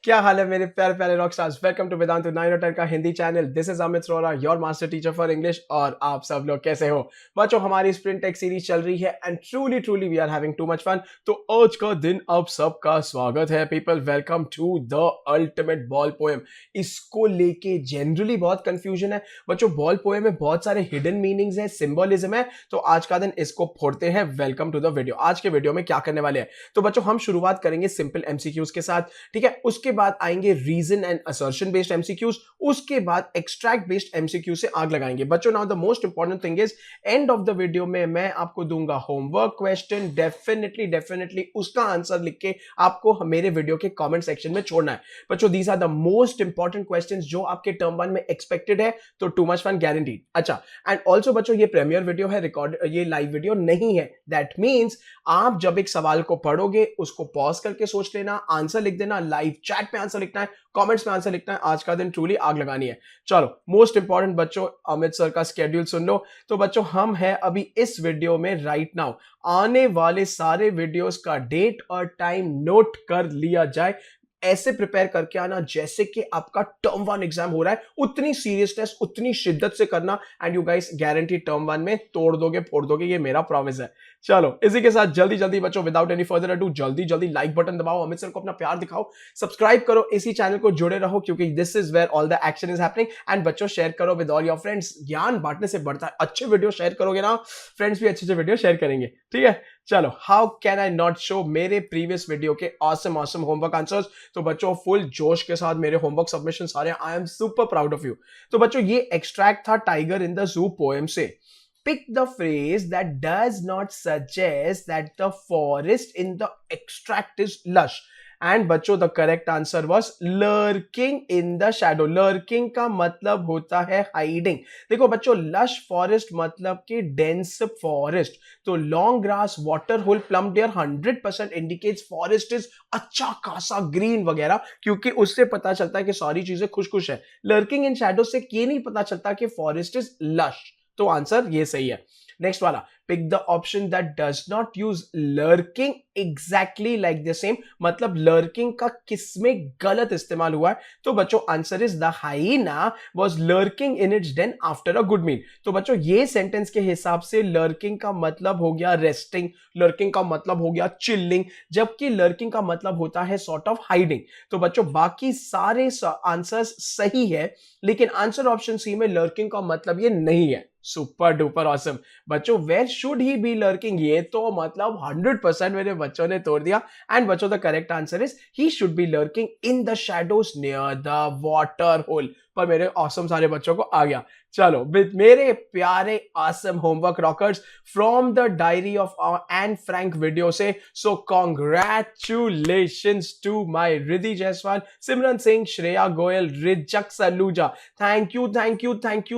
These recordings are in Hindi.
क्या हाल है मेरे प्यारे प्यारे रॉक स्टार्स। वेलकम टू वेदांत 9 का Hindi channel. This is Amit Arora, your master teacher for English. और आप सब लोग कैसे हो बच्चों? हमारी स्प्रिंट टेक सीरीज चल रही है and truly truly we are having too much fun. तो आज का दिन आप सबका स्वागत है people. Welcome to the ultimate ball poem. इसको लेके जनरली बहुत कंफ्यूजन है बच्चों। बॉल पोएम में बहुत सारे हिडन मीनिंग्स है, सिंबलिज्म है। तो आज का दिन इसको फोड़ते हैं। Welcome to the video. आज के वीडियो में क्या करने वाले हैं तो बच्चों, हम शुरुआत करेंगे सिंपल एमसीक्यूज के साथ, ठीक है। उसके बाद आएंगे reason and assertion based MCQs. उसके बाद एक्सट्रैक्ट बेस्ड एमसीक्यू से आग लगाएंगे बच्चों। Now the most important thing is end of the video में मैं आपको दूंगा होमवर्क क्वेश्चन। डेफिनेटली उसका आंसर लिख के आपको मेरे वीडियो के कमेंट सेक्शन में छोड़ना है बच्चों। These are the most important questions जो आपके टर्म 1 में एक्सपेक्टेड है। तो टू मच फन गारंटीड। अच्छा, एंड ऑल्सो बच्चों ये प्रीमियर वीडियो है, रिकॉर्ड, ये लाइव वीडियो नहीं है। दैट मीन्स आप जब एक सवाल को पढ़ोगे उसको पॉज करके सोच लेना, आंसर लिख देना, लाइव चैट में आंसर लिखना है, कमेंट्स में आंसर लिखना है। आज का दिन ट्रूली आग लगानी है। चलो, मोस्ट इंपॉर्टेंट बच्चों, अमित सर का स्केड्यूल सुन लो। तो बच्चों हम हैं अभी इस वीडियो में राइट नाउ। आने वाले सारे वीडियोस का डेट और टाइम नोट कर लिया जाए। ऐसे प्रिपेयर करके आना जैसे कि आपका टर्म 1 एग्जाम हो रहा है। उतनी सीरियसनेस, उतनी शिद्दत से करना and you guys guarantee term 1 में तोड़ दोगे, फोड़ दोगे, ये मेरा प्रॉमिस है। चलो इसी के साथ जल्दी बच्चों, विदाउट एनी फर्दर अडू, जल्दी लाइक बटन दबाओ, अमित सर को अपना प्यार दिखाओ, सब्सक्राइब करो, इसी चैनल को जुड़े रहो क्योंकि this is where all the action is happening. And बच्चों शेयर करो विद ऑल योर फ्रेंड्स। ज्ञान बांटने से बढ़ता है। अच्छे वीडियो शेयर करोगे ना, फ्रेंड्स भी अच्छे वीडियो शेयर करेंगे, ठीक है। चलो, how can I not show मेरे प्रीवियस वीडियो के ऑसम होमवर्क आंसर्स। तो बच्चों फुल जोश के साथ मेरे होमवर्क सबमिशन सारे, I am super proud of you. तो बच्चों ये एक्सट्रैक्ट था tiger in the zoo poem से। Pick the phrase that does not suggest that the forest in the extract is lush. And बच्चों the correct answer was lurking in the shadow. Lurking का मतलब होता है हाइडिंग। देखो बच्चों, लश फॉरेस्ट मतलब कि डेंस फॉरेस्ट। तो long grass, water hole, plum deer 100% indicates forest is अच्छा खासा ग्रीन वगैरह, क्योंकि उससे पता चलता है कि सारी चीजें खुश है। लर्किंग इन शैडो से ये नहीं पता चलता कि फॉरेस्ट इज लश। तो आंसर ये सही है। नेक्स्ट वाला, pick the option that does not use lurking exactly like the same. मतलब लर्किंग का किसमें गलत इस्तेमाल हुआ है? तो बच्चों answer is the hyena was lurking in its den after a good meal. तो बच्चों ये सेंटेंस के हिसाब से लर्किंग का मतलब हो गया रेस्टिंग, लर्किंग का मतलब हो गया चिल्लिंग, जबकि लर्किंग का मतलब होता है सॉर्ट ऑफ हाइडिंग। तो बच्चों बाकी सारे आंसर्स सही है, लेकिन आंसर ऑप्शन सी में लर्किंग का मतलब ये नहीं है। सुपर डुपर ऑसम बच्चों। Where should he be lurking? ये तो मतलब 100% मेरे बच्चों ने तोड़ दिया। एंड बच्चों the correct answer is he should be lurking in the shadows near the water hole. पर मेरे ऑसम सारे बच्चों को आ गया। चलो, विद मेरे प्यारे awesome homework rockers from the diary of Anne Frank video से, so congratulations to my Riddhi Jaiswal, Simran Singh, Shreya Goyal, Rijak Saluja. Thank you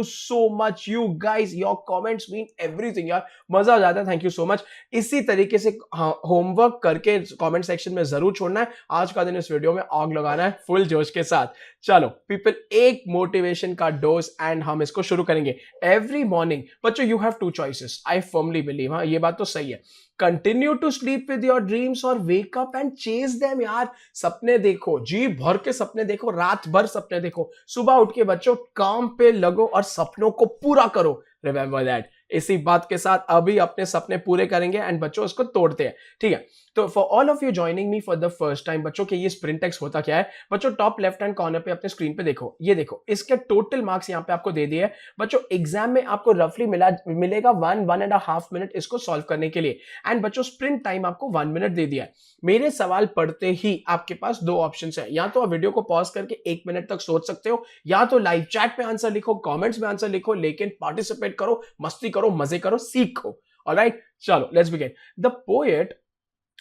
so much you guys. Your comments mean everything यार, मजा आ जाता है। Thank you so much. इसी तरीके से होमवर्क करके कमेंट सेक्शन में जरूर छोड़ना है। आज का दिन इस वीडियो में आग लगाना है फुल जोश के साथ। चलो पीपल, एक मोटिवेशन का डोज एंड हम इसको शुरू करेंगे। एवरी मॉर्निंग बच्चों you have 2 choices. I firmly believe, हाँ ये बात तो सही है। Continue to sleep with your dreams और wake up and chase them. यार सपने देखो, जी भर के सपने देखो, रात भर सपने देखो, सुबह उठ के बच्चों काम पे लगो और सपनों को पूरा करो। Remember that. इसी बात के साथ अभी अपने सपने पूरे करेंगे एंड बच्चों उसको तोड़ते हैं, ठीक है। तो for all of you joining me for the first time बच्चों के, ये स्प्रिंट टेक्स्ट होता क्या है बच्चों? टॉप लेफ्ट हैंड कॉर्नर पे अपने स्क्रीन पे देखो, ये देखो, इसके टोटल मार्क्स यहाँ पे आपको दे दिए हैं बच्चों। एग्जाम में आपको रफली मिलेगा 1.5 मिनट इसको सॉल्व करने के लिए। एंड बच्चों स्प्रिंट टाइम आपको 1 मिनट दे दिया है। मेरे सवाल पढ़ते ही आपके पास 2 ऑप्शन है। या तो आप वीडियो को पॉज करके 1 मिनट तक सोच सकते हो, या तो लाइव चैट पे आंसर लिखो, कमेंट्स में आंसर लिखो, लेकिन पार्टिसिपेट करो, मस्ती करो, मजे करो, सीखो। ऑलराइट, चलो let's begin. The poet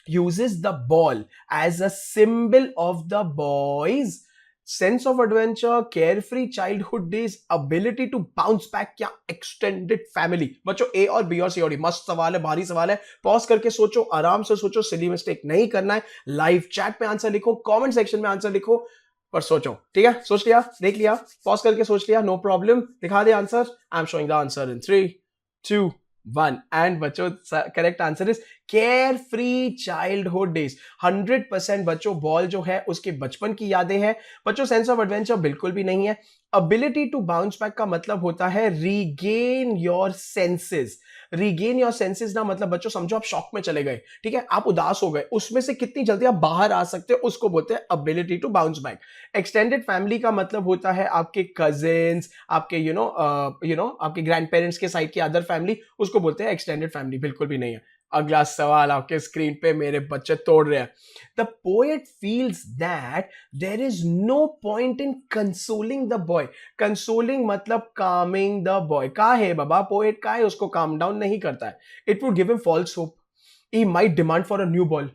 uses the ball as a symbol of the boy's sense of adventure, carefree childhood days, ability to bounce back या extended family। बच्चों ए और बी और सी और डी। मस्त सवाल है, भारी सवाल है। पॉज करके सोचो, आराम से सोचो, सिली मिस्टेक नहीं करना है। लाइव चैट पे आंसर लिखो, कमेंट सेक्शन में आंसर लिखो, पर सोचो, ठीक है। सोच लिया, देख लिया, पॉज करके सोच लिया, नो प्रॉब्लम। दिखा दे answer. I am showing the answer in 3, 2, 1 and बच्चों correct answer is carefree childhood days. 100% बच्चों बॉल जो है उसके बचपन की यादें हैं बच्चों। सेंस ऑफ एडवेंचर बिल्कुल भी नहीं है। अबिलिटी टू बाउंस बैक का मतलब होता है regain your senses. Regain your senses ना मतलब बच्चों समझो आप शॉक में चले गए, ठीक है, आप उदास हो गए, उसमें से कितनी जल्दी आप बाहर आ सकते हो उसको बोलते हैं ability to bounce back. Extended family का मतलब होता है आपके कजिन्स, आपके आपके ग्रैंड पेरेंट्स के साइड की अदर फैमिली, उसको बोलते हैं एक्सटेंडेड फैमिली। बिल्कुल भी नहीं है। अगला सवाल आपके स्क्रीन पे मेरे बच्चे तोड़ रहे हैं। The poet feels that there is no point in consoling the boy. Consoling मतलब कामिंग द बॉय। का है बाबा पोएट, का है उसको काम डाउन नहीं करता है। It would give him false hope. He might demand for a new ball.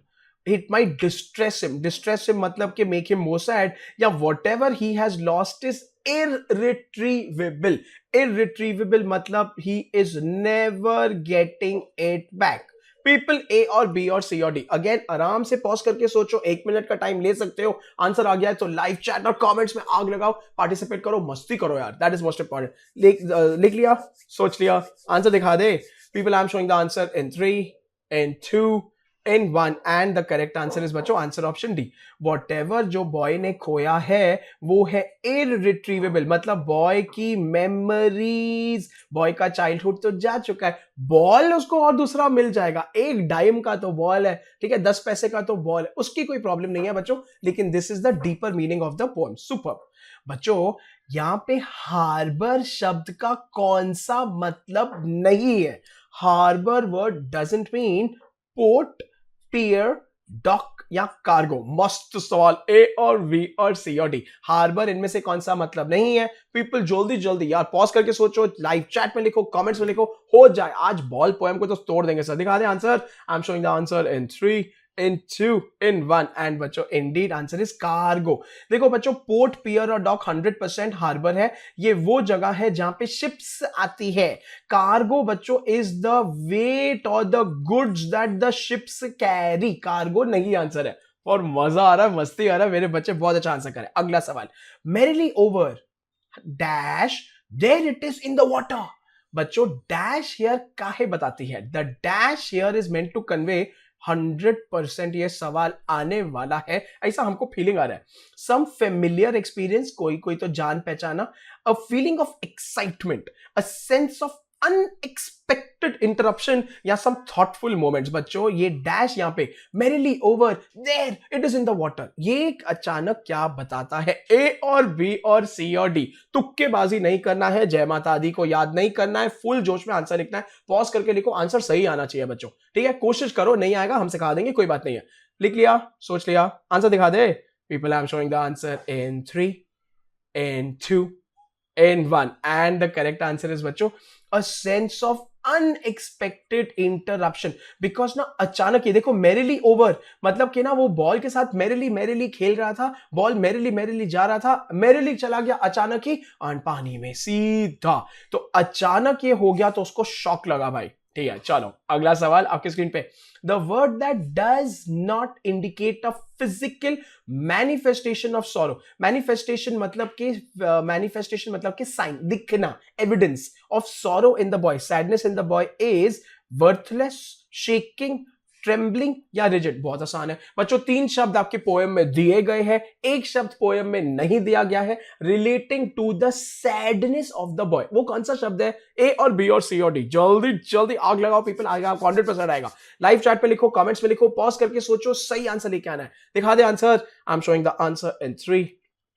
It might distress him. Distress him मतलब कि make him more sad, या whatever he has lost is irretrievable. Irretrievable मतलब he is never getting it back. People A और B और C और D. Again आराम से पॉज करके सोचो, 1 मिनट का टाइम ले सकते हो। आंसर आ गया है तो लाइव चैट और कमेंट्स में आग लगाओ, पार्टिसिपेट करो, मस्ती करो यार, दैट इज मोस्ट इंपॉर्टेंट। लिख लिया, सोच लिया, आंसर दिखा दे। People, I'm showing the answer in 3, in 2, in 1 and the correct answer is बच्चों आंसर ऑप्शन डी। whatever जो बॉय ने खोया है वो है irretrievable, मतलब बॉय की मेमोरीज, बॉय का चाइल्डहुड तो जा चुका है, बॉल उसको और दूसरा मिल जाएगा। 1 डाइम का तो बॉल है, ठीक है, 10 पैसे का तो बॉल है, उसकी कोई प्रॉब्लम नहीं है बच्चों। लेकिन this is the deeper meaning of the poem. Super. बच्चों यहां पे हार्बर शब्द का कौन सा मतलब नहीं है? Harbour word doesn't mean port, pier, dock या कार्गो। मस्त सवाल। ए और वी और सी और डी, हार्बर इनमें से कौन सा मतलब नहीं है? पीपल जल्दी जल्दी यार पॉज करके सोचो, लाइव चैट में लिखो, कमेंट्स में लिखो, हो जाए आज बॉल पोएम को तो तोड़ देंगे सर। दिखा दे answer. I am showing the answer in 3, in 2, in 1 and बच्चों indeed answer is cargo। देखो बच्चों पोर्ट, पियर और डॉक 100% हार्बर है। ये वो जगह है जहां पे शिप्स आती है। कार्गो बच्चों इज द वेट और the goods that the ships carry. Cargo नहीं आंसर है। और मजा आ रहा है, मस्ती आ रहा है, मेरे बच्चे बहुत अच्छा आंसर करें। अगला सवाल, merrily over dash there it is in the water. बच्चों डैश हियर काहे बताती है? The dash here is meant to convey 100% ये सवाल आने वाला है, ऐसा हमको फीलिंग आ रहा है। सम फेमिलियर एक्सपीरियंस, कोई कोई तो जान पहचाना, a feeling of excitement, a sense of unexpected interruption या सम थॉटफुल मोमेंट्स। बच्चों ये डैश यहां पे merrily over there it is in the water, ये अचानक क्या बताता है? ए और बी और सी और डी। तुक्केबाजी नहीं करना है, जय माता दी को याद नहीं करना है, फुल जोश में आंसर लिखना है। पॉज करके लिखो, आंसर सही आना चाहिए बच्चों, ठीक है? कोशिश करो, नहीं आएगा हम सिखा देंगे, कोई बात नहीं है। लिख लिया, सोच लिया, आंसर दिखा दे। People, I am showing the answer in 3, in 2, in 1 and the correct answer is बच्चों a sense of unexpected interruption. Because ना अचानक, ये देखो मेरिली ओवर मतलब कि ना वो बॉल के साथ मेरिली मेरिली खेल रहा था, बॉल मेरिली मेरिली जा रहा था, मेरिली चला गया अचानक ही पानी में सीधा, तो अचानक ये हो गया तो उसको शॉक लगा भाई, ठीक है? चलो अगला सवाल आपके स्क्रीन पे। The word that does not indicate a physical manifestation of sorrow. Manifestation मतलब कि साइन, दिखना, evidence of sorrow in the boy, sadness in the boy is worthless, shaking, trembling या रिजिड। बहुत आसान है बच्चों। 3 शब्द आपके पोएम में दिए गए हैं, एक शब्द पोएम में नहीं दिया गया है relating to the sadness of the boy. वो कौन सा शब्द है? ए और बी और सी और डी। जल्दी जल्दी आग लगाओ पीपल, आएगा आपको 100% आएगा। लाइव चैट पे लिखो, कमेंट्स में लिखो, पॉज करके सोचो, सही आंसर लेके आना है। दिखा दे answer. I am showing the answer in 3,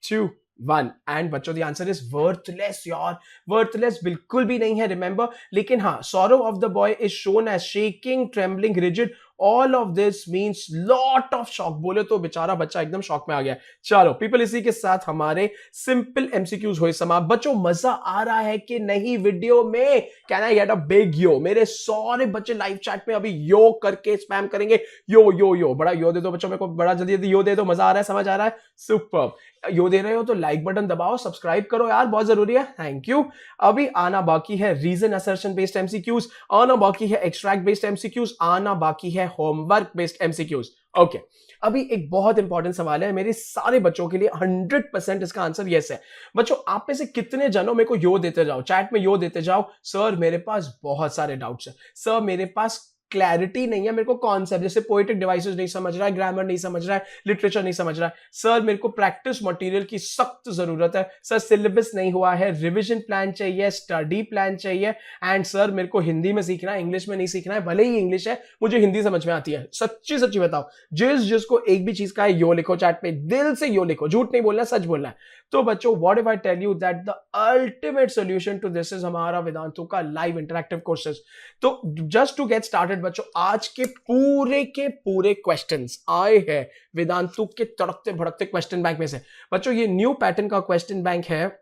2, 1 and बच्चों द आंसर इज वर्थलेस। यार वर्थलेस बिल्कुल भी नहीं है, रिमेंबर। लेकिन हाँ, sorrow of the boy is shown as shaking, trembling, rigid. All of this means lot of shock. बोले तो बेचारा बच्चा एकदम शॉक में आ गया। चलो पीपल, इसी के साथ हमारे सिंपल एमसीक्यूज हुए समाप्त। बच्चों मजा आ रहा है कि नहीं वीडियो में? Can I get a big yo? मेरे सारे बच्चे लाइव चैट में अभी यो करके स्पैम करेंगे। यो यो यो, बड़ा यो दे दो बच्चों, मेरे को बड़ा जल्दी यो दे दो। मजा आ रहा है, समझ आ रहा है? सुपर। यो दे रहे हो तो लाइक बटन दबाओ, सब्सक्राइब करो यार, बहुत जरूरी है। Thank you. अभी आना बाकी है रीजन असर्शन बेस्ड एमसीक्यूज, आना बाकी है एक्सट्रैक्ट बेस्ड एमसीक्यूज, आना बाकी है होमवर्क बेस्ड एमसीक्यूज। ओके, अभी एक बहुत इंपॉर्टेंट सवाल है मेरे सारे बच्चों के लिए, 100% इसका आंसर यस है। बच्चों आप में से कितने जनों मेरे को यो देते जाओ, चैट में यो देते जाओ, सर मेरे पास बहुत सारे डाउट्स हैं, सर मेरे पास क्लैरिटी नहीं है, मेरे को कॉन्सेप्ट जैसे पोएटिक डिवाइसेस नहीं समझ रहा है, ग्रामर नहीं समझ रहा है, लिटरेचर नहीं समझ रहा है, सर मेरे को प्रैक्टिस मटेरियल की सख्त जरूरत है, सर सिलेबस नहीं हुआ है, रिविजन प्लान चाहिए, स्टडी प्लान चाहिए, एंड सर मेरे को हिंदी में सीखना है, इंग्लिश में नहीं सीखना है, भले ही इंग्लिश है मुझे हिंदी समझ में आती है। सच्ची सच्ची बताओ, जिसको एक भी चीज का है यो लिखो चैट पे, दिल से यो लिखो, झूठ नहीं बोलना, सच बोलना है। तो बच्चों what if I tell you that the ultimate solution to this is हमारा वेदांतु का लाइव इंटरैक्टिव कोर्सेज। तो जस्ट टू गेट स्टार्टेड बच्चों, आज के पूरे क्वेश्चंस आए हैं वेदांतु के तड़कते भड़कते क्वेश्चन बैंक में से। बच्चों ये न्यू पैटर्न का क्वेश्चन बैंक है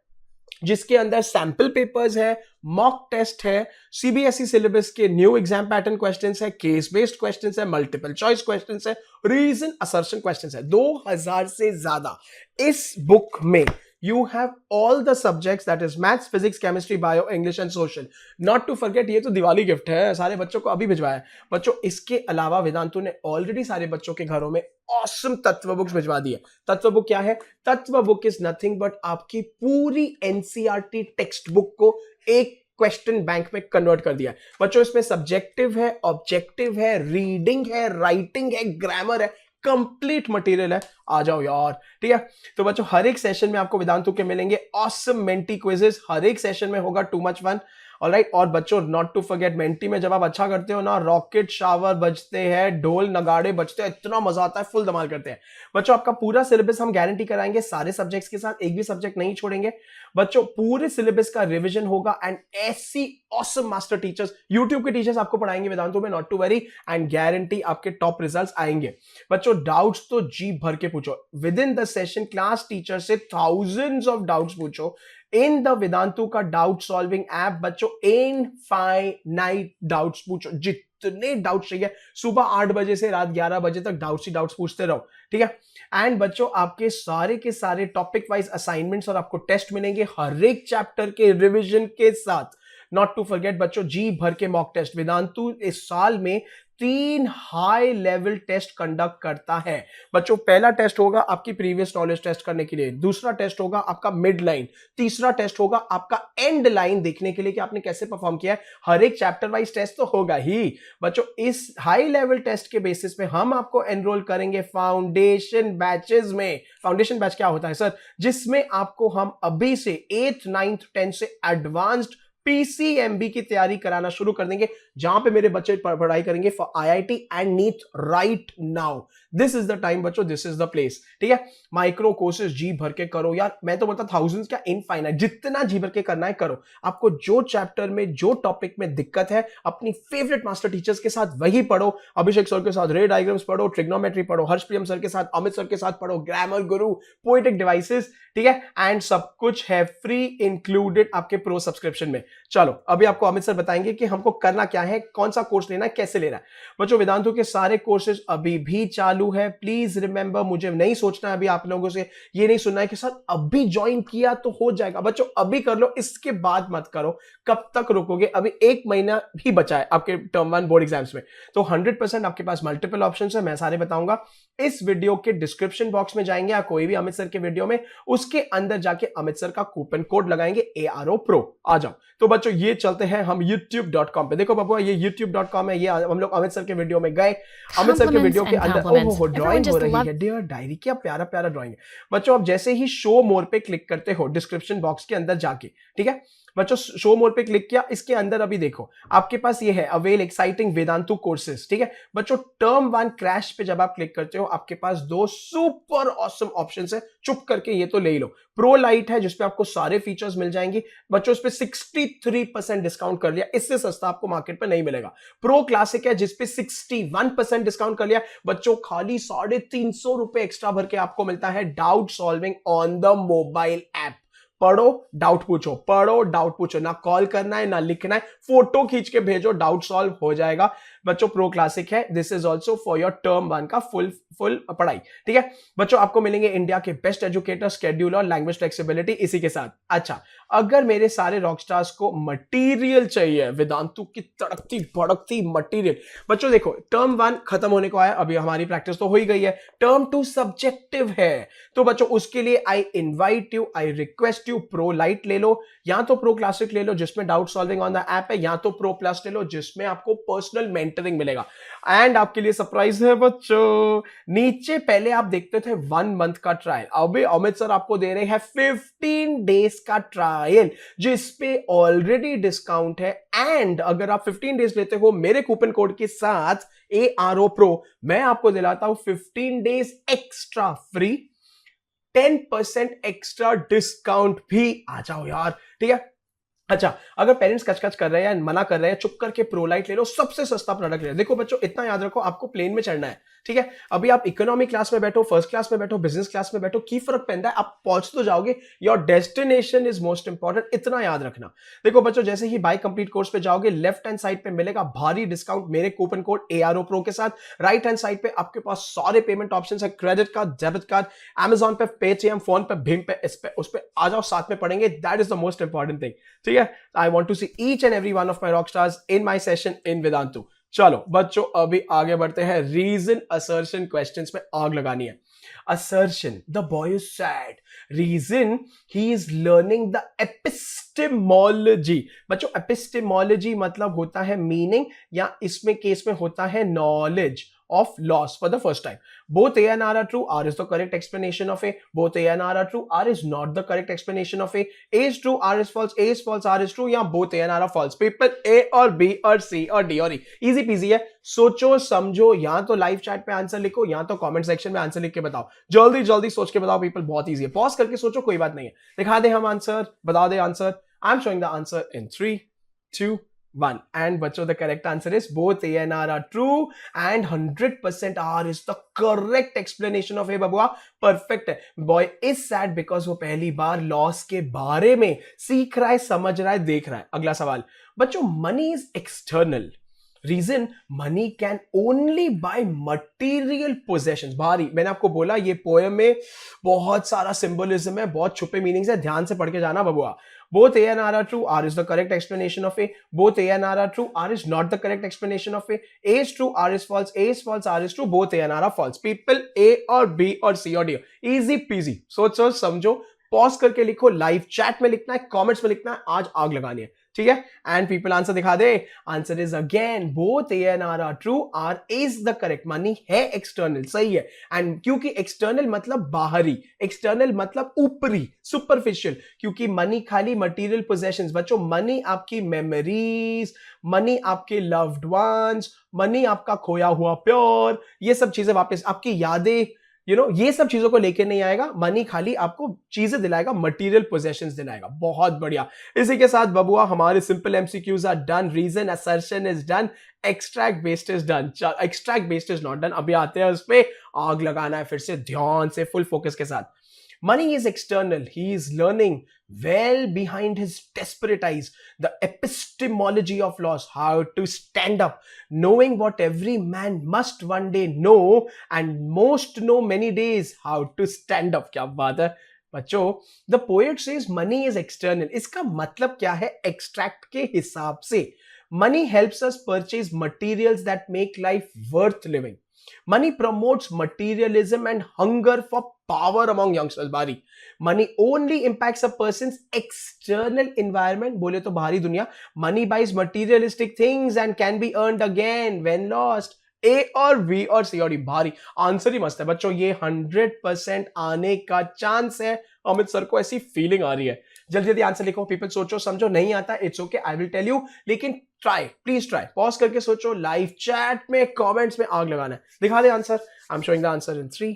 जिसके अंदर सैंपल पेपर्स है, मॉक टेस्ट है, सीबीएसई सिलेबस के न्यू एग्जाम पैटर्न क्वेश्चंस है, केस बेस्ड क्वेश्चंस है, मल्टीपल चॉइस क्वेश्चंस है, रीजन असर्शन क्वेश्चंस है। 2000 से ज्यादा इस बुक में you have all the subjects, that is maths, physics, chemistry, bio, english and social. not to forget ये तो दिवाली गिफ्ट है, सारे बच्चों को अभी भिजवाया है। बच्चों इसके अलावा वेदांतु ने ऑलरेडी सारे बच्चों के घरों में ऑसम तत्व बुक्स भिजवा दी है। तत्व बुक क्या है? तत्व बुक इज नथिंग बट आपकी पूरी एनसीईआरटी टेक्स्ट बुक को एक क्वेश्चन बैंक में कन्वर्ट कर दिया है। बच्चों इसमें सब्जेक्टिव है, ऑब्जेक्टिव है, रीडिंग है, राइटिंग है, ग्रामर है, कंप्लीट मटेरियल है। आ जाओ यार, ठीक है। तो बच्चों हर एक सेशन में आपको वेदांतु के मिलेंगे ऑसम मेंटी क्विजेस, हर एक सेशन में होगा टू मच फन। ऑलराइट, और बच्चों नॉट टू फॉरगेट मेंटी में जब आप अच्छा करते हो ना, रॉकेट शावर बजते हैं, ढोल नगाड़े बजते हैं, इतना मजा आता है, फुल धमाल करते हैं। बच्चों आपका पूरा सिलेबस हम गारंटी कराएंगे, सारे सब्जेक्ट्स के साथ, एक भी सब्जेक्ट नहीं छोड़ेंगे। बच्चों पूरे सिलेबस का रिवीजन होगा एंड ऐसी ऑसम मास्टर टीचर्स, यूट्यूब के टीचर्स आपको पढ़ाएंगे वेदांतु में, not to worry, and guarantee आपके टॉप रिजल्ट्स आएंगे। बच्चों डाउट्स तो जी भर के पूछो, within the session class teacher से थाउजेंड्स ऑफ डाउट्स पूछो इन द वेदांतु का डाउट सॉल्विंग ऐप। बच्चों इनफाइनाइट डाउट्स पूछो, जितने डाउट्स चाहिए, सुबह 8 बजे से रात 11 बजे तक डाउट्स ही डाउट्स पूछते रहो, ठीक है। एंड बच्चों आपके सारे के सारे टॉपिक वाइज असाइनमेंट्स और आपको टेस्ट मिलेंगे हर एक चैप्टर के रिवीजन के साथ। नॉट टू फॉरगेट बच्चों जी भर के मॉक टेस्ट। वेदांतु इस साल में 3 हाई लेवल टेस्ट कंडक्ट करता है। बच्चों पहला टेस्ट होगा आपकी प्रीवियस नॉलेज टेस्ट करने के लिए, दूसरा टेस्ट होगा आपका मिड लाइन, तीसरा टेस्ट होगा आपका एंड लाइन देखने के लिए कि आपने कैसे परफॉर्म किया है। हर एक चैप्टर वाइज टेस्ट तो होगा ही। बच्चों इस हाई लेवल टेस्ट के बेसिस पे हम आपको एनरोल करेंगे फाउंडेशन बैचेस में। फाउंडेशन बैच क्या होता है सर? जिसमें आपको हम अभी से 8th 9th 10th से एडवांस्ड पीसीएमबी की तैयारी कराना शुरू कर देंगे, जहां पे मेरे बच्चे पढ़ाई करेंगे for IIT and NEET right now. This is the time बच्चों, दिस इज द प्लेस, ठीक है। माइक्रो कोर्सेज जी भर के करो यार, मैं तो बोलता थाउजेंड्स क्या, इनफाइनाइट, जितना जी भर के करना है करो। आपको जो चैप्टर में जो टॉपिक में दिक्कत है अपनी फेवरेट मास्टर टीचर्स के साथ वही पढ़ो। अभिषेक सर के साथ रे डायग्राम्स पढ़ो, ट्रिग्नोमेट्री पढ़ो, हर्षप्रियम सर के साथ, अमित सर के साथ पढ़ो, ग्रामर गुरु, पोएटिक डिवाइसेस, ठीक है। एंड सब कुछ है फ्री इंक्लूडेड आपके प्रो सब्सक्रिप्शन में। चलो अभी आपको अमित सर बताएंगे कि हमको करना क्या है, कौन सा कोर्स लेना है, कैसे लेना है। बच्चों वेदांतु के सारे कोर्सेज अभी भी चालू है। प्लीज रिमेंबर, मुझे नहीं सोचना है अभी आप लोगों से, ये नहीं सुनना है कि सर अभी ज्वाइन किया तो हो जाएगा। बच्चों अभी कर लो, इसके बाद मत करो। कब तक रुकोगे? अभी 1 महीना ही बचा है आपके टर्म 1 बोर्ड एग्जाम्स में, तो 100% आपके पास मल्टीपल ऑप्शंस है, मैं सारे बताऊंगा। इस वीडियो के डिस्क्रिप्शन बॉक्स में जाएंगे या कोई भी अमित सर के वीडियो में, उसके अंदर जाके अमित सर का कूपन कोड लगाएंगे ARO Pro। आ जाओ। तो बच्चों ये चलते हैं हम youtube.com पे। देखो बबुआ ये youtube.com है, ये हम लोग अमित सर के वीडियो में गए, अमित सर के वीडियो के अंदर ओहो ड्राइंग हो रही है, डियर डायरी, क्या प्यारा प्यारा ड्राइंग है। बच्चों आप जैसे ही शो मोर पे क्लिक करते हो डिस्क्रिप्शन बॉक्स के अंदर जाके, ठीक है बच्चों, शो मोर पे क्लिक किया, इसके अंदर अभी देखो आपके पास ये है अवेल एक्साइटिंग वेदांतु कोर्सेज, ठीक है बच्चों। टर्म 1 क्रैश पे जब आप क्लिक करते हो आपके पास 2 सुपर ऑसम ऑप्शंस है, चुप करके ये तो ले ही लो। प्रो लाइट है जिसपे आपको सारे फीचर्स मिल जाएंगे बच्चों, इस पे 63% डिस्काउंट कर लिया, इससे सस्ता आपको मार्केट पे नहीं मिलेगा। प्रो क्लासिक है जिसपे 61% डिस्काउंट कर लिया बच्चों, खाली 350 रुपए एक्स्ट्रा भर के आपको मिलता है doubt solving on the mobile app. पढ़ो डाउट पूछो, पढ़ो डाउट पूछो, ना कॉल करना है ना लिखना है, फोटो खींच के भेजो, डाउट सॉल्व हो जाएगा बच्चों। प्रो क्लासिक है, this is also for your term 1 का फुल पढ़ाई, ठीक है बच्चों। आपको मिलेंगे इंडिया के बेस्ट एजुकेटर, स्केड्यूल और लैंग्वेज फ्लेक्सिबिलिटी इसी के साथ। अच्छा, अगर मेरे सारे रॉकस्टार्स को मटेरियल चाहिए, वेदांतु की तड़कती भड़कती मटेरियल, बच्चों देखो टर्म 1 खत्म होने को आया, अभी हमारी प्रैक्टिस तो हो ही गई है। टर्म 2 सब्जेक्टिव है, तो बच्चों उसके लिए I invite you, I request you, pro light ले लो, या तो प्रो क्लासिक ले लो जिसमें doubt solving on the app है, या तो प्रो प्लस ले लो जिसमें आपको पर्सनल मेंटर मेंटरिंग मिलेगा। एंड आपके लिए सरप्राइज है बच्चों, नीचे पहले आप देखते थे 1 मंथ का ट्रायल, अभी अमित सर आपको दे रहे हैं 15 डेज का ट्रायल जिस पे ऑलरेडी डिस्काउंट है। एंड अगर आप 15 डेज लेते हो मेरे कूपन कोड के साथ ARO Pro, मैं आपको दिलाता हूं 15 days extra free, 10% extra discount भी। आ जाओ यार, ठीक है। अच्छा, अगर पेरेंट्स कचकच कर रहे हैं, मना कर रहे हैं, चुप करके प्रोलाइट ले लो, सबसे सस्ता प्रोडक्ट ले लो। देखो बच्चों, इतना याद रखो, आपको प्लेन में चढ़ना है, ठीक है। अभी आप इकोनॉमी क्लास में बैठो, फर्स्ट क्लास में बैठो, बिजनेस क्लास में बैठो, की फर्क पड़ता है, आप पहुंच तो जाओगे। Your destination is most important, इतना याद रखना। देखो बच्चों, जैसे ही बाय कंप्लीट कोर्स पे जाओगे, लेफ्ट हैंड साइड पे मिलेगा भारी डिस्काउंट मेरे कूपन कोड ARO Pro के साथ। राइट हैंड साइड पे आपके पास सारे पेमेंट ऑप्शन है, credit card, debit card, Amazon पे, पेटीएम, फोन पे, भीम पे, इस पे, उस पे आ जाओ, साथ में पढ़ेंगे। That is the most important thing, ठीक है। I want to see each and every one of my rock stars in my session in Vedantu. चलो बच्चों, अभी आगे बढ़ते हैं। रीजन असर्शन क्वेश्चंस में आग लगानी है। assertion, the boy is sad. Reason, he is learning the epistemology. बच्चों, epistemology मतलब होता है मीनिंग, या इसमें केस में होता है knowledge of loss for the first time. Both A and R are true. R is the correct explanation of A. Both A and R are true. R is not the correct explanation of A. A is true. R is false. A is false. R is true. या both A and R are false. People A और B और C और D और E. Easy peasy है। सोचो समझो, या तो लाइव चैट पे आंसर लिखो, या तो कमेंट सेक्शन में आंसर लिख के बताओ। जल्दी जल्दी सोच के बताओ पीपल, बहुत ईजी है। पॉज करके सोचो, कोई बात नहीं है। दिखा दे हम आंसर, बता दे answer. I am showing the answer in 3, 2, 1. And बच्चों, the correct answer is both A and R are true and 100% R is the correct explanation of A बबुआ। perfect है। boy is sad because वो पहली बार लॉस के बारे में सीख रहा है, समझ रहा है, देख रहा है। अगला सवाल बच्चों, money is external. Reason, money can only buy material possessions. भारी, मैंने आपको बोला ये पोएम में बहुत सारा सिंबलिज्म है, बहुत छुपे मीनिंग्स है, ध्यान से पढ़ के जाना बबुआ। Both A and R are true. R is the correct explanation of A. Both A and R are true. R is not the correct explanation of A. A is true. R is false. A is false. R is true. Both A and R are false. People, A और B और C और D. Easy peasy. सोचो समझो, पॉज करके लिखो, लाइव चैट में लिखना है, कमेंट्स में लिखना है, आज आग लगानी है, ठीक है। एंड पीपल आंसर दिखा दे। Answer is again both A and R are true. R is the correct. Money है एक्सटर्नल, सही है। एंड क्योंकि एक्सटर्नल मतलब बाहरी, एक्सटर्नल मतलब ऊपरी, सुपरफिशियल, क्योंकि मनी खाली मटेरियल पोजेशंस। बच्चों, मनी आपकी मेमोरीज, मनी आपके लव्ड वंस, मनी आपका खोया हुआ प्यार, ये सब चीजें वापस, आपकी यादें, ये सब चीजों को लेके नहीं आएगा। मनी खाली आपको चीजें दिलाएगा, मटेरियल पोजेशंस दिलाएगा। बहुत बढ़िया। इसी के साथ बबुआ हमारे simple MCQs are done, reason assertion is done, extract based is done, extract based is not done. अभी आते हैं उस पे, आग लगाना है फिर से ध्यान से, फुल फोकस के साथ। Money is external. He is learning well behind his desperate eyes the epistemology of loss, how to stand up, knowing what every man must one day know and most know many days, how to stand up. क्या बात है बच्चों। The poet says money is external. इसका मतलब क्या है extract के हिसाब से? Money helps us purchase materials that make life worth living. Money promotes materialism and hunger for power among youngsters. Bari. Money only impacts a person's external environment. बोले तो बाहरी दुनिया। Money buys materialistic things and can be earned again when lost. A और B और C और D। भारी आंसर ही मस्त है बच्चों, ये 100% आने का चांस है। अमित सर को ऐसी फीलिंग आ रही है। जल्दी जल्दी आंसर लिखो पीपल, सोचो समझो, नहीं आता it's okay, I will tell you, लेकिन ट्राई, प्लीज ट्राई, पॉज करके सोचो, लाइव चैट में, कमेंट्स में आग लगाना है। दिखा दे answer. I am showing the answer in 3,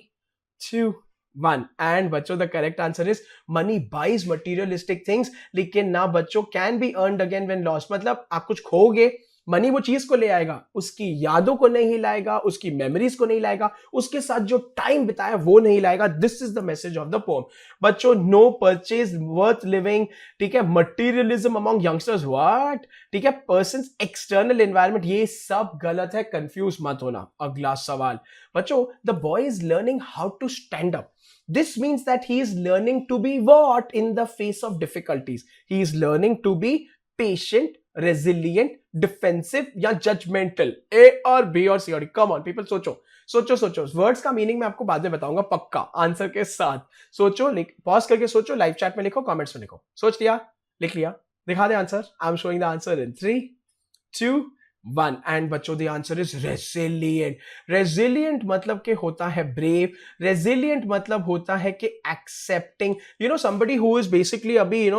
2, 1. And बच्चों, the correct answer is money buys materialistic things, लेकिन ना बच्चों can be earned again when lost. मतलब आप कुछ खोगे, मनी वो चीज को ले आएगा, उसकी यादों को नहीं लाएगा, उसकी मेमोरीज को नहीं लाएगा, उसके साथ जो टाइम बिताया वो नहीं लाएगा। This is the message of the poem बच्चों। नो परचेज वर्थ लिविंग, ठीक है। मटीरियलिज्म अमंग यंगस्टर्स, व्हाट, ठीक है। पर्सन्स एक्सटर्नल एनवायरनमेंट, ये सब गलत है, कंफ्यूज मत होना। अगला सवाल बच्चों, the boy is learning how to stand up. This means that he is learning to be what in the face of difficulties? He is learning to be patient, resilient, defensive या जजमेंटल। ए और बी और सी और डी। कम ऑन पीपल, सोचो सोचो सोचो। वर्ड्स का मीनिंग मैं आपको बाद में बताऊंगा पक्का आंसर के साथ। सोचो, पॉज करके सोचो, लाइव चैट में लिखो, कमेंट्स में लिखो। सोच लिया, लिख लिया, दिखा दे answer. I am showing the answer in 3, 2, one and बच्चों the answer is resilient. Resilient मतलब कि होता है ब्रेव, रेजिलियंट मतलब होता है कि accepting, somebody who is basically अभी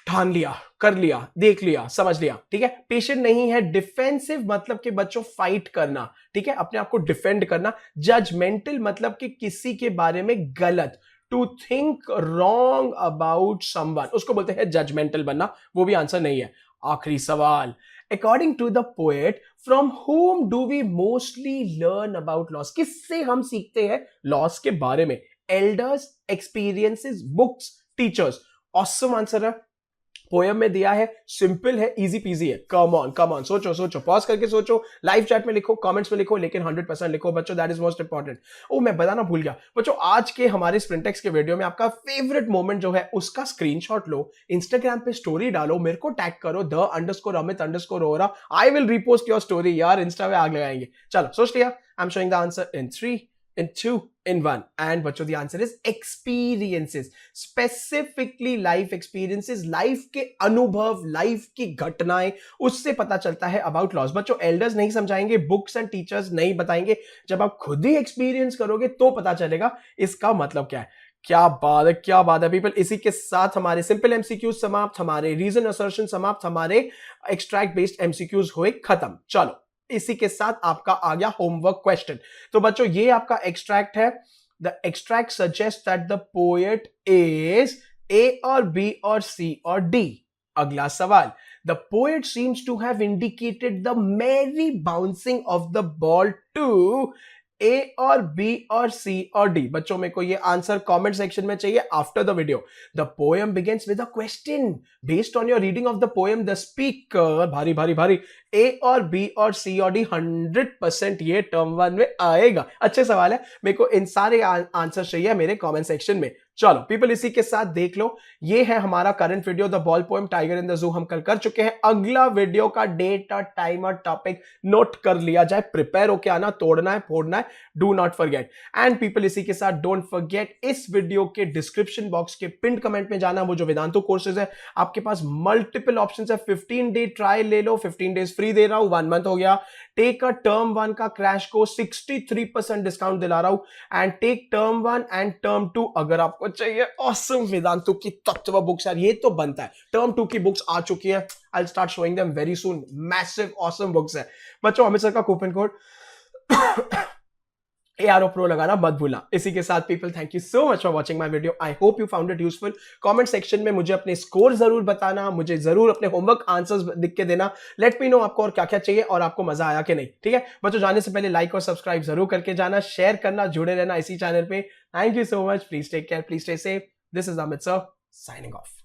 ठान लिया, कर लिया, देख लिया, समझ लिया, ठीक है। पेशेंट नहीं है। डिफेंसिव मतलब कि बच्चों फाइट करना, ठीक है, अपने आप को डिफेंड करना। जजमेंटल मतलब कि किसी के बारे में गलत, to think wrong about someone, उसको बोलते हैं जजमेंटल बनना, वो भी आंसर नहीं है। आखिरी सवाल, according to the poet from home do we mostly learn about loss, किससे हम सीखते हैं लॉस के बारे में? Elders, experiences, books, teachers. Awesome answer है, पोएम में दिया है, सिंपल है, इजी पीजी है। कम ऑन, सोचो, पॉज करके सोचो, लाइव चैट में लिखो, कमेंट्स में लिखो, लेकिन 100% लिखो बच्चों, दैट इज मोस्ट इंपॉर्टेंट। ओ मैं बताना भूल गया बच्चों, आज के हमारे स्प्रिंटेक्स के वीडियो में आपका फेवरेट मोमेंट जो है उसका स्क्रीनशॉट लो, इंस्टाग्राम पे स्टोरी डालो, मेरे को टैग करो _Amit_Rohra, I will repost your story यार, इंस्टा पे आग लगाएंगे। चलो सोच लिया, आई am showing the answer in 3, in 2, in 1, and बच्चों the answer is experiences, specifically life experiences, life के अनुभव, लाइफ की घटनाएं, उससे पता चलता है about loss। बच्चों एल्डर्स नहीं समझाएंगे, बुक्स एंड टीचर्स नहीं बताएंगे, जब आप खुद ही एक्सपीरियंस करोगे तो पता चलेगा इसका मतलब क्या है। क्या बात है पीपल। इसी के साथ हमारे सिंपल एमसीक्यूज समाप्त, हमारे रीजन असर्शन समाप्त, हमारे एक्सट्रैक्ट बेस्ड एमसीक्यूज हुए खत्म। चलो इसी के साथ आपका आ गया होमवर्क क्वेश्चन। तो बच्चों ये आपका एक्सट्रैक्ट है। द एक्सट्रैक्ट सजेस्ट that the poet is A और बी और सी और डी। अगला सवाल, the poet seems to have indicated the merry bouncing of the ball to A और बी और सी और डी। बच्चों में को ये आंसर कमेंट सेक्शन में चाहिए after the video. The poem begins with a question based on your reading of the poem the speaker, भारी ए और बी और सी और डी 100% ये टर्म 1 में आएगा। अच्छे सवाल है, मेरे को इन सारे आंसर चाहिए मेरे कमेंट सेक्शन में। चलो पीपल इसी के साथ देख लो, ये है हमारा current video the ball poem tiger in the zoo, हम कल कर चुके हैं। अगला वीडियो का डेट और टाइम और टॉपिक नोट कर लिया जाए, प्रिपेयर होके आना, तोड़ना है, फोड़ना है, do not forget. And people इसी के साथ डोंट फॉरगेट इस वीडियो के डिस्क्रिप्शन बॉक्स के पिन कमेंट में जाना, वो जो वेदांतो कोर्सेज है आपके पास मल्टीपल ऑप्शंस है। 15 डे ट्रायल ले लो, 15 डेज फ्री दे रहा हूं, 1 मंथ हो गया। टेक अ टर्म 1 का क्रैश को 63% डिस्काउंट दिला रहा हूं। And take term 1 and term 2 अगर आपको चाहिए ऑसम वेदांतु की तत्व बुक्स, यार ये तो बनता है। टर्म 2 की बुक्स आ चुकी है, I will start showing them very soon. Massive awesome books है बच्चों। अमित सर का कूपन कोड ARO Pro लगाना मत भूलना। इसी के साथ people thank you so much for watching my video. I hope you found it useful. Comment section में मुझे अपने स्कोर जरूर बताना, मुझे जरूर अपने होमवर्क आंसर्स लिख के देना। लेट मी नो आपको और क्या क्या चाहिए और आपको मजा आया कि नहीं, ठीक है बच्चों। जाने से पहले लाइक और सब्सक्राइब जरूर करके जाना, शेयर करना, जुड़े रहना इसी चैनल पे। Thank you so much, please take care, please stay safe. This is Amit sir signing of.